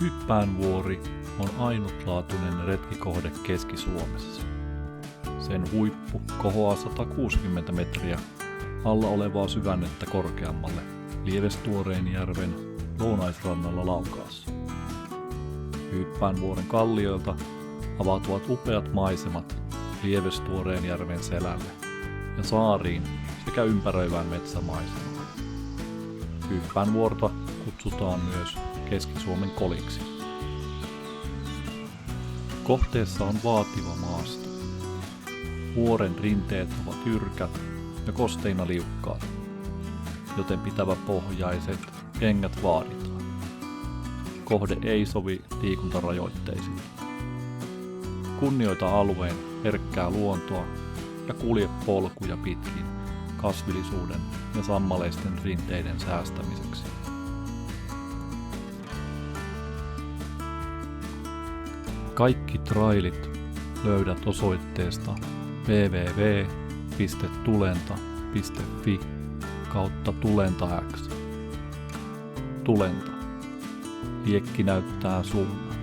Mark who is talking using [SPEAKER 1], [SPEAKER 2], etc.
[SPEAKER 1] Hyppäänvuori on ainutlaatuinen retkikohde Keski-Suomessa. Sen huippu kohoaa 160 metriä alla olevaa syvännettä korkeammalle Lievestuoreenjärven lounaisrannalla Laukaassa. Hyppäänvuoren kallioilta avautuvat upeat maisemat Lievestuoreenjärven selälle ja saariin sekä ympäröivään metsämaisemaan. Hyppäänvuorta kutsutaan myös Keski-Suomen koliksi. Kohteessa on vaativa maasto. Vuoren rinteet ovat jyrkät ja kosteina liukkaat, joten pitäväpohjaiset kengät vaaditaan. Kohde ei sovi liikuntarajoitteisille. Kunnioita alueen herkkää luontoa ja kulje polkuja pitkin kasvillisuuden ja sammaleisten rinteiden säästämiseksi. Kaikki trailit löydät osoitteesta www.tulenta.fi/tulentax. Tulenta. Liekki näyttää suunnan.